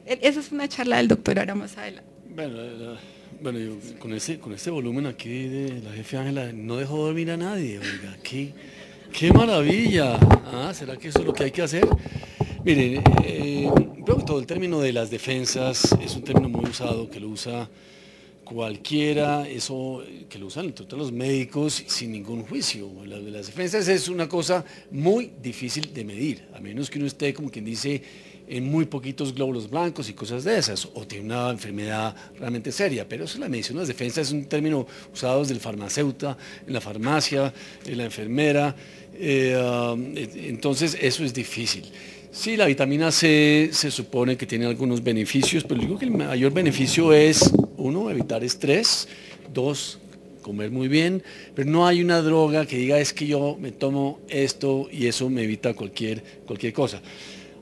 Esa es una charla del doctor ahora más adelante. Bueno, bueno, yo con este volumen aquí de la jefe Ángela no dejó dormir a nadie, oiga, qué maravilla. Ah, ¿será que eso es lo que hay que hacer? Miren, creo que todo el término de las defensas es un término muy usado, que lo usa cualquiera, eso que lo usan entre los médicos sin ningún juicio. La de las defensas es una cosa muy difícil de medir, a menos que uno esté, como quien dice, en muy poquitos glóbulos blancos y cosas de esas, o tiene una enfermedad realmente seria, pero eso es la medición de las defensas, es un término usado desde el farmacéutico, en la farmacia, en la enfermera, entonces eso es difícil. Sí, la vitamina C se supone que tiene algunos beneficios, pero digo que el mayor beneficio es, uno, evitar estrés, dos, comer muy bien, pero no hay una droga que diga es que yo me tomo esto y eso me evita cualquier cosa.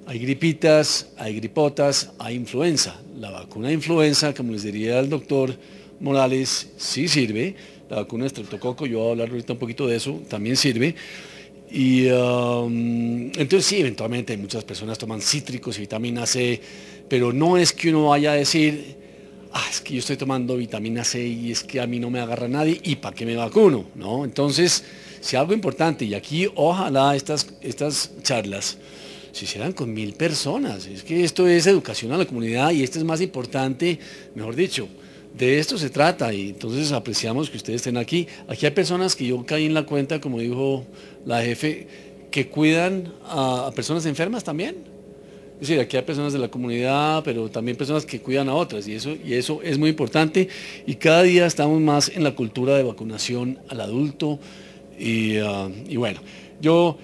Hay gripitas, hay gripotas, hay influenza. La vacuna de influenza, como les diría el doctor Morales, sí sirve. La vacuna de estreptococo, yo voy a hablar ahorita un poquito de eso, también sirve. Y entonces sí, eventualmente muchas personas toman cítricos y vitamina C, pero no es que uno vaya a decir, es que yo estoy tomando vitamina C y es que a mí no me agarra nadie y ¿para qué me vacuno? ¿No? Entonces, si algo importante, y aquí ojalá estas charlas se hicieran con 1000 personas, es que esto es educación a la comunidad y esto es más importante, mejor dicho. De esto se trata y entonces apreciamos que ustedes estén aquí. Aquí hay personas que yo caí en la cuenta, como dijo la jefe, que cuidan a personas enfermas también. Es decir, aquí hay personas de la comunidad, pero también personas que cuidan a otras y eso es muy importante. Y cada día estamos más en la cultura de vacunación al adulto. Y bueno, yo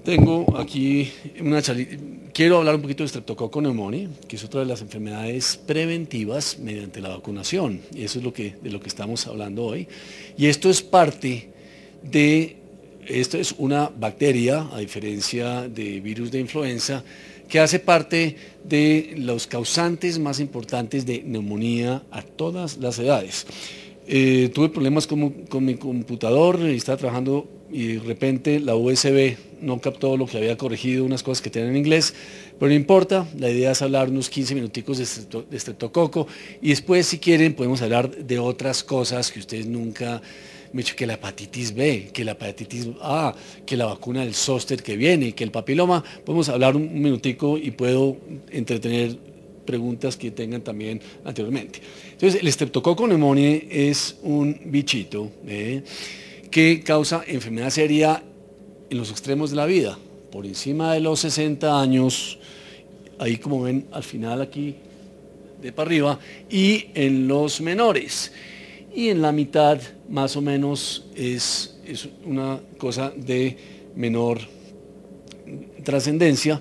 tengo aquí una charlita. Quiero hablar un poquito de Streptococcus pneumoniae, que es otra de las enfermedades preventivas mediante la vacunación. Y eso es de lo que estamos hablando hoy. Y esto es parte esto es una bacteria, a diferencia de virus de influenza, que hace parte de los causantes más importantes de neumonía a todas las edades. Tuve problemas con mi computador, estaba trabajando y de repente la USB no captó lo que había corregido, unas cosas que tienen en inglés, pero no importa, la idea es hablar unos 15 minuticos de estreptococo y después si quieren podemos hablar de otras cosas que ustedes nunca me han dicho, que la hepatitis B, que la hepatitis A, que la vacuna del zóster que viene, que el papiloma, podemos hablar un minutico y puedo entretener preguntas que tengan también anteriormente. Entonces, el Streptococcus pneumoniae es un bichito que causa enfermedad seria en los extremos de la vida, por encima de los 60 años, ahí como ven al final aquí de para arriba, y en los menores. Y en la mitad más o menos es una cosa de menor trascendencia.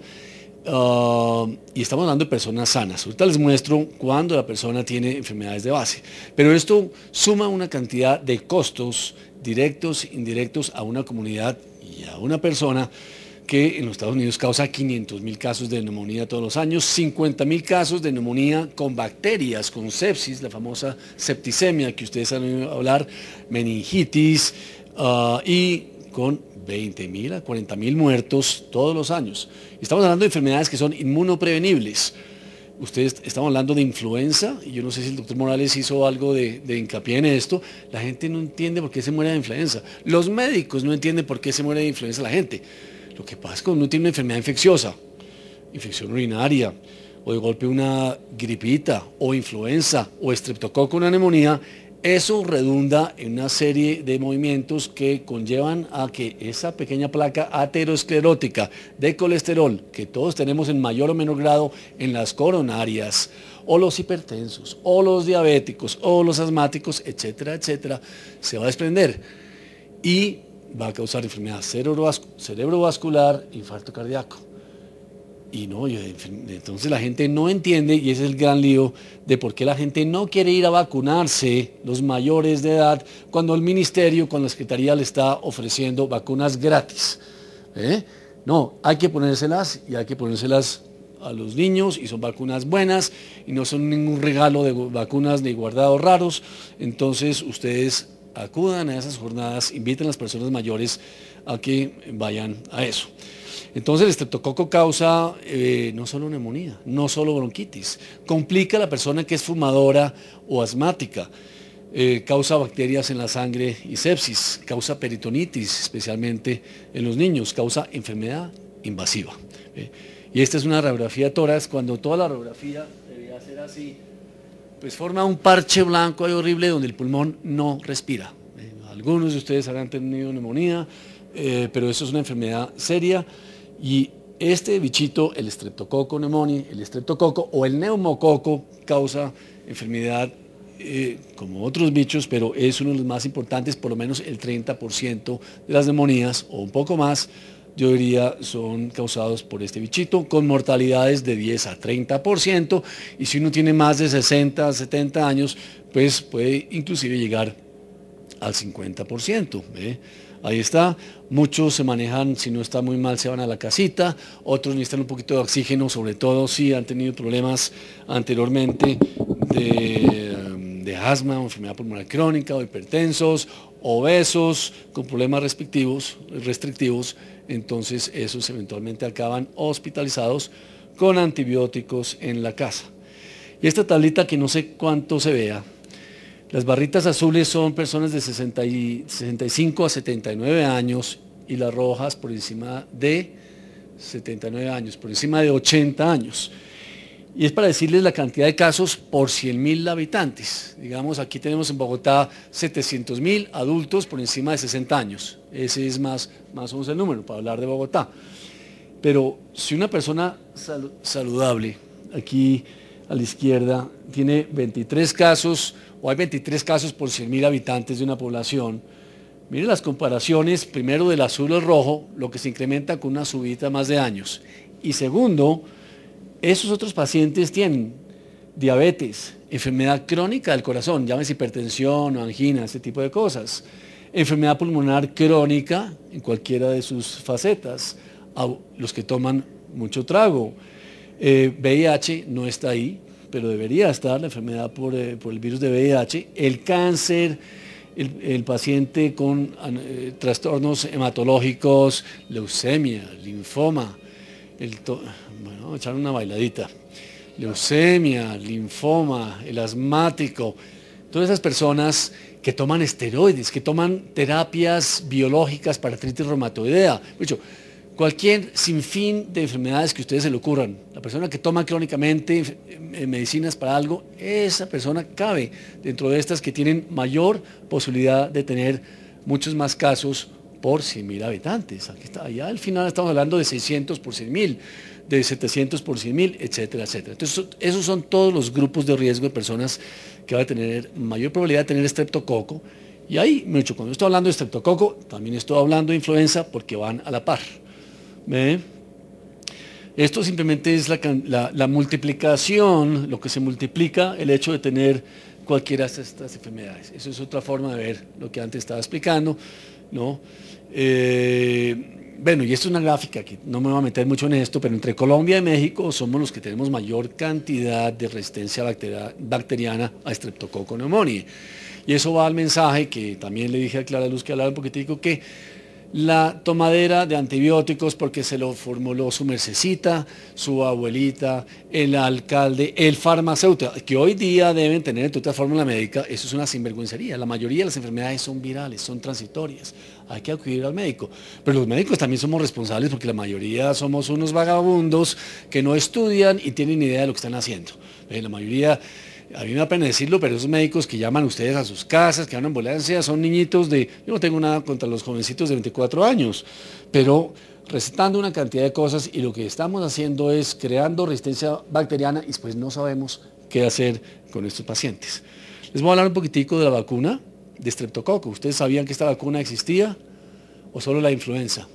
Y estamos hablando de personas sanas. Ahorita les muestro cuando la persona tiene enfermedades de base. Pero esto suma una cantidad de costos directos, indirectos a una comunidad y a una persona que en los Estados Unidos causa 500.000 casos de neumonía todos los años, 50.000 casos de neumonía con bacterias, con sepsis, la famosa septicemia que ustedes han oído hablar, meningitis y con 20.000 a 40.000 muertos todos los años. Estamos hablando de enfermedades que son inmunoprevenibles. Ustedes estamos hablando de influenza, y yo no sé si el doctor Morales hizo algo de hincapié en esto. La gente no entiende por qué se muere de influenza. Los médicos no entienden por qué se muere de influenza la gente. Lo que pasa es que cuando uno tiene una enfermedad infecciosa, infección urinaria, o de golpe una gripita, o influenza, o estreptococo, una neumonía, eso redunda en una serie de movimientos que conllevan a que esa pequeña placa aterosclerótica de colesterol, que todos tenemos en mayor o menor grado en las coronarias, o los hipertensos, o los diabéticos, o los asmáticos, etcétera, etcétera, se va a desprender y va a causar enfermedad cerebrovascular, infarto cardíaco. Y no, entonces la gente no entiende, y ese es el gran lío de por qué la gente no quiere ir a vacunarse, los mayores de edad, cuando el ministerio, cuando la secretaría le está ofreciendo vacunas gratis. No, hay que ponérselas y hay que ponérselas a los niños y son vacunas buenas y no son ningún regalo de vacunas ni guardados raros. Entonces ustedes acudan a esas jornadas, inviten a las personas mayores a que vayan a eso. Entonces el estreptococo causa no solo neumonía, no solo bronquitis, complica a la persona que es fumadora o asmática, causa bacterias en la sangre y sepsis, causa peritonitis, especialmente en los niños, causa enfermedad invasiva. Y esta es una radiografía de tórax, cuando toda la radiografía debería ser así, pues forma un parche blanco ahí horrible donde el pulmón no respira. Algunos de ustedes habrán tenido neumonía, pero eso es una enfermedad seria y este bichito, el Streptococcus pneumoniae, el estreptococo o el neumococo causa enfermedad como otros bichos, pero es uno de los más importantes. Por lo menos el 30% de las neumonías o un poco más, yo diría, son causados por este bichito, con mortalidades de 10 a 30%, y si uno tiene más de 60, 70 años, pues puede inclusive llegar al 50%. Ahí está, muchos se manejan, si no está muy mal se van a la casita, otros necesitan un poquito de oxígeno, sobre todo si han tenido problemas anteriormente de asma o enfermedad pulmonar crónica, o hipertensos, obesos, con problemas restrictivos, entonces esos eventualmente acaban hospitalizados con antibióticos en la casa. Y esta tablita que no sé cuánto se vea, las barritas azules son personas de 65 a 79 años y las rojas por encima de 79 años, por encima de 80 años. Y es para decirles la cantidad de casos por 100.000 habitantes. Digamos, aquí tenemos en Bogotá 700.000 adultos por encima de 60 años. Ese es más o menos el número para hablar de Bogotá. Pero si una persona saludable, aquí a la izquierda, tiene 23 casos, o hay 23 casos por 100.000 habitantes de una población, miren las comparaciones, primero del azul al rojo, lo que se incrementa con una subida más de años. Y segundo, esos otros pacientes tienen diabetes, enfermedad crónica del corazón, llámese hipertensión o angina, ese tipo de cosas, enfermedad pulmonar crónica en cualquiera de sus facetas, a los que toman mucho trago. VIH no está ahí, pero debería estar, la enfermedad por el virus de VIH, el cáncer, el paciente con trastornos hematológicos, leucemia, linfoma, bueno, echar una bailadita, leucemia, linfoma, el asmático, todas esas personas que toman esteroides, que toman terapias biológicas para artritis reumatoidea, cualquier sinfín de enfermedades que a ustedes se le ocurran, la persona que toma crónicamente medicinas para algo, esa persona cabe dentro de estas que tienen mayor posibilidad de tener muchos más casos por 100.000 habitantes. Aquí está, allá al final estamos hablando de 600 por 100.000, de 700 por 100.000, etcétera, etcétera. Entonces, esos son todos los grupos de riesgo de personas que van a tener mayor probabilidad de tener estreptococo. Y ahí, cuando estoy hablando de estreptococo, también estoy hablando de influenza porque van a la par. Esto simplemente es la multiplicación, lo que se multiplica el hecho de tener cualquiera de estas enfermedades. Eso es otra forma de ver lo que antes estaba explicando, ¿no? Bueno, y esto es una gráfica que no me voy a meter mucho en esto, pero entre Colombia y México somos los que tenemos mayor cantidad de resistencia bacteriana a Streptococcus pneumoniae. Y eso va al mensaje que también le dije a Clara Luz que hablara un poquitico, que la tomadera de antibióticos, porque se lo formuló su mercecita, su abuelita, el alcalde, el farmacéutico, que hoy día deben tener en toda fórmula médica, eso es una sinvergüencería. La mayoría de las enfermedades son virales, son transitorias, hay que acudir al médico. Pero los médicos también somos responsables porque la mayoría somos unos vagabundos que no estudian y tienen idea de lo que están haciendo. La mayoría... A mí me da pena decirlo, pero esos médicos que llaman ustedes a sus casas, que van a ambulancia, son niñitos de... Yo no tengo nada contra los jovencitos de 24 años, pero recetando una cantidad de cosas y lo que estamos haciendo es creando resistencia bacteriana y después no sabemos qué hacer con estos pacientes. Les voy a hablar un poquitico de la vacuna de estreptococo. ¿Ustedes sabían que esta vacuna existía o solo la influenza?